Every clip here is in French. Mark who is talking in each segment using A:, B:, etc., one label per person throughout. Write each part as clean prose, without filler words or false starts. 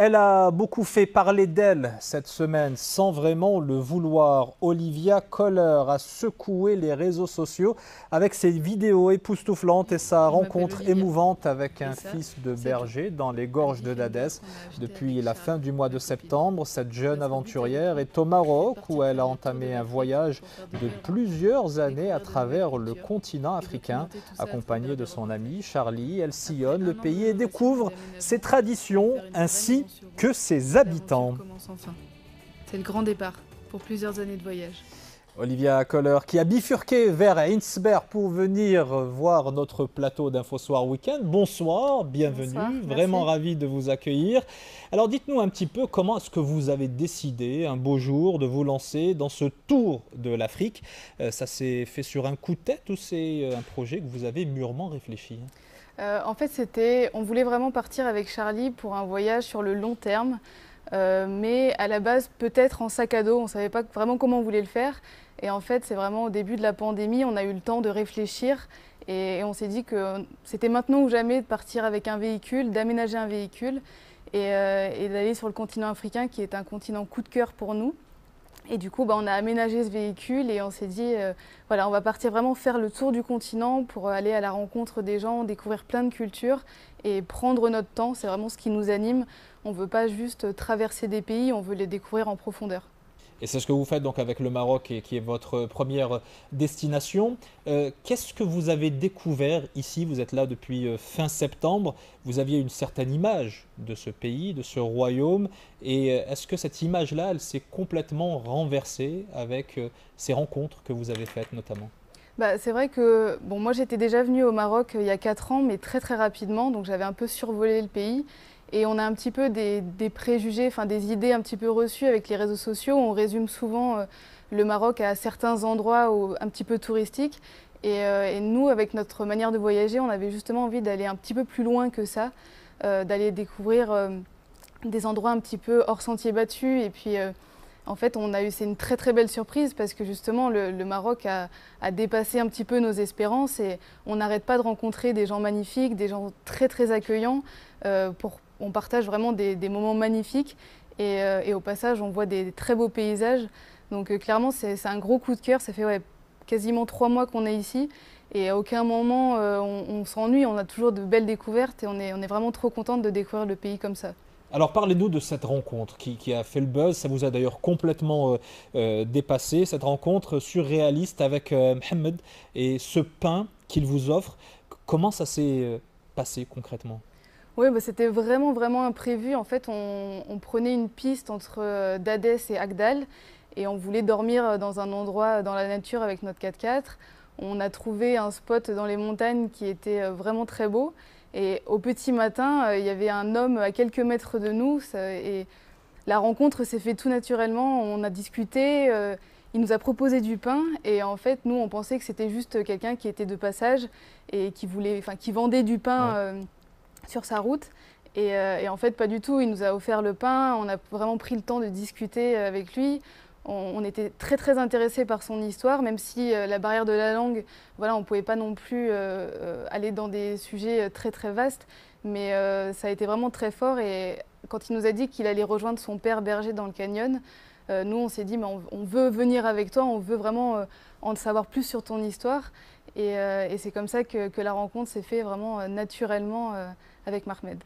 A: Elle a beaucoup fait parler d'elle cette semaine sans vraiment le vouloir. Olivia Kohler a secoué les réseaux sociaux avec ses vidéos époustouflantes et sa rencontre émouvante avec un fils de berger dans les gorges de Dadès. Depuis la fin du mois de septembre, cette jeune aventurière est au Maroc où elle a entamé un voyage de plusieurs années à travers le continent africain. Accompagnée de son ami Charlie, elle sillonne le pays et découvre ses traditions ainsi que ses habitants.
B: C'est le grand départ pour plusieurs années de voyage.
A: Olivia Kohler qui a bifurqué vers Hinsberg pour venir voir notre plateau d'Infosoir Week-end. Bonsoir, bienvenue, bonsoir, vraiment ravi de vous accueillir. Alors dites-nous un petit peu comment est-ce que vous avez décidé un beau jour de vous lancer dans ce tour de l'Afrique. Ça s'est fait sur un coup de tête ou c'est un projet que vous avez mûrement réfléchi?
B: En fait, on voulait vraiment partir avec Charlie pour un voyage sur le long terme, mais à la base peut-être en sac à dos, on ne savait pas vraiment comment on voulait le faire. Et en fait, c'est vraiment au début de la pandémie, on a eu le temps de réfléchir et on s'est dit que c'était maintenant ou jamais de partir avec un véhicule, d'aménager un véhicule et d'aller sur le continent africain qui est un continent coup de cœur pour nous. Et du coup, on a aménagé ce véhicule et on s'est dit, voilà, on va partir vraiment faire le tour du continent pour aller à la rencontre des gens, découvrir plein de cultures et prendre notre temps. C'est vraiment ce qui nous anime. On ne veut pas juste traverser des pays, on veut les découvrir en profondeur.
A: Et c'est ce que vous faites donc avec le Maroc qui est votre première destination. Qu'est-ce que vous avez découvert ici? Vous êtes là depuis fin septembre. Vous aviez une certaine image de ce pays, de ce royaume. Et est-ce que cette image-là, elle s'est complètement renversée avec ces rencontres que vous avez faites notamment?
B: C'est vrai que moi j'étais déjà venue au Maroc il y a 4 ans, mais très rapidement. Donc j'avais un peu survolé le pays. Et on a un petit peu des préjugés, enfin des idées un petit peu reçues avec les réseaux sociaux. On résume souvent le Maroc à certains endroits un petit peu touristiques. Et nous, avec notre manière de voyager, on avait justement envie d'aller un petit peu plus loin que ça, d'aller découvrir des endroits un petit peu hors sentier battu. Et puis, en fait, c'est une très belle surprise parce que justement, le Maroc a dépassé un petit peu nos espérances et on n'arrête pas de rencontrer des gens magnifiques, des gens très accueillants. On partage vraiment des moments magnifiques et au passage, on voit des très beaux paysages. Donc clairement, c'est un gros coup de cœur. Ça fait quasiment 3 mois qu'on est ici et à aucun moment on s'ennuie. On a toujours de belles découvertes et on est vraiment trop contente de découvrir le pays comme ça.
A: Alors parlez-nous de cette rencontre qui a fait le buzz, ça vous a d'ailleurs complètement dépassé, cette rencontre surréaliste avec Mohamed et ce pain qu'il vous offre. Comment ça s'est passé concrètement?
B: Oui, c'était vraiment imprévu. En fait, on prenait une piste entre Dadès et Agdal et on voulait dormir dans un endroit dans la nature avec notre 4x4. On a trouvé un spot dans les montagnes qui était vraiment très beau. Et au petit matin, il y avait un homme à quelques mètres de nous et la rencontre s'est faite tout naturellement. On a discuté, il nous a proposé du pain et en fait, nous, on pensait que c'était juste quelqu'un qui était de passage et qui vendait du pain sur sa route. Et en fait, pas du tout. Il nous a offert le pain. On a vraiment pris le temps de discuter avec lui. On était très intéressés par son histoire, même si la barrière de la langue, voilà, on ne pouvait pas non plus aller dans des sujets très vastes. Mais ça a été vraiment très fort. Et quand il nous a dit qu'il allait rejoindre son père berger dans le canyon, nous, on s'est dit, on veut venir avec toi, on veut vraiment en savoir plus sur ton histoire. Et c'est comme ça que la rencontre s'est faite vraiment naturellement avec Mohamed.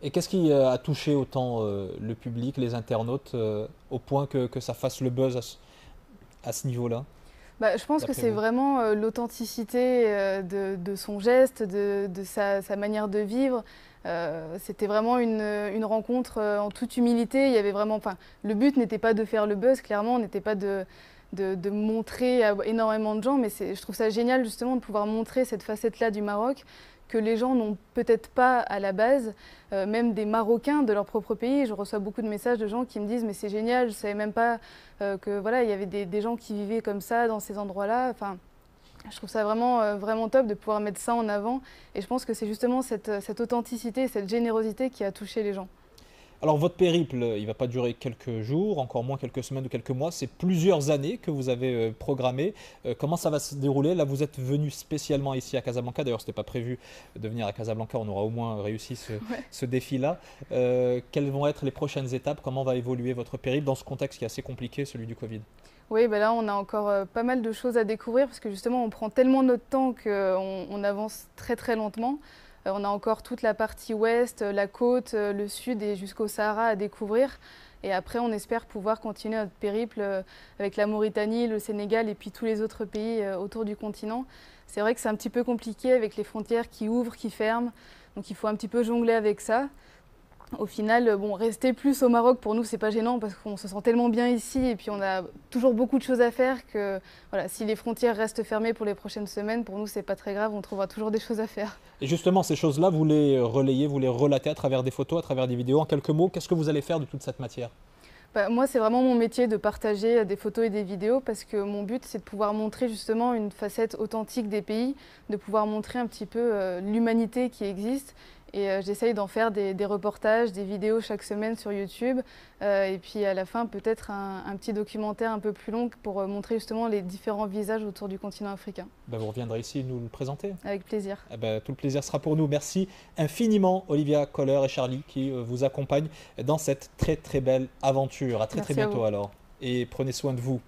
A: Et qu'est-ce qui a touché autant le public, les internautes, au point que ça fasse le buzz à ce niveau-là?
B: Je pense que c'est vraiment l'authenticité de son geste, de sa manière de vivre. C'était vraiment une rencontre en toute humilité. Il y avait vraiment, le but n'était pas de faire le buzz, clairement, n'était pas de montrer à énormément de gens, mais je trouve ça génial justement de pouvoir montrer cette facette-là du Maroc que les gens n'ont peut-être pas à la base, même des Marocains de leur propre pays. Je reçois beaucoup de messages de gens qui me disent « mais c'est génial, je ne savais même pas que voilà, il y avait des gens qui vivaient comme ça dans ces endroits-là ». Enfin, je trouve ça vraiment top de pouvoir mettre ça en avant et je pense que c'est justement cette authenticité, cette générosité qui a touché les gens.
A: Alors votre périple, il ne va pas durer quelques jours, encore moins quelques semaines ou quelques mois, c'est plusieurs années que vous avez programmé. Comment ça va se dérouler? Là, vous êtes venu spécialement ici à Casablanca. D'ailleurs, ce n'était pas prévu de venir à Casablanca, on aura au moins réussi
B: Ouais.
A: ce défi-là. Quelles vont être les prochaines étapes? Comment va évoluer votre périple dans ce contexte qui est assez compliqué, celui du Covid?
B: Oui, bah là, on a encore pas mal de choses à découvrir parce que justement, on prend tellement notre temps qu'on avance très très lentement. On a encore toute la partie ouest, la côte, le sud et jusqu'au Sahara à découvrir. Et après, on espère pouvoir continuer notre périple avec la Mauritanie, le Sénégal et puis tous les autres pays autour du continent. C'est vrai que c'est un petit peu compliqué avec les frontières qui ouvrent, qui ferment. Donc il faut un petit peu jongler avec ça. Au final, bon, rester plus au Maroc, pour nous, c'est pas gênant parce qu'on se sent tellement bien ici et puis on a toujours beaucoup de choses à faire que voilà, si les frontières restent fermées pour les prochaines semaines, pour nous, c'est pas très grave, on trouvera toujours des choses à faire.
A: Et justement, ces choses-là, vous les relayez, vous les relatez à travers des photos, à travers des vidéos. En quelques mots, qu'est-ce que vous allez faire de toute cette matière?
B: Bah, moi, c'est vraiment mon métier de partager des photos et des vidéos parce que mon but, c'est de pouvoir montrer justement une facette authentique des pays, de pouvoir montrer un petit peu l'humanité qui existe. Et j'essaye d'en faire des reportages, des vidéos chaque semaine sur YouTube. Et puis à la fin, peut-être un petit documentaire un peu plus long pour montrer justement les différents visages autour du continent africain.
A: Ben, vous reviendrez ici nous le présenter.
B: Avec plaisir.
A: Eh ben, tout le plaisir sera pour nous. Merci infiniment Olivia Kohler et Charlie qui vous accompagnent dans cette très très belle aventure. À très
B: Merci
A: très
B: à
A: bientôt
B: vous.
A: alors. Et prenez soin de vous.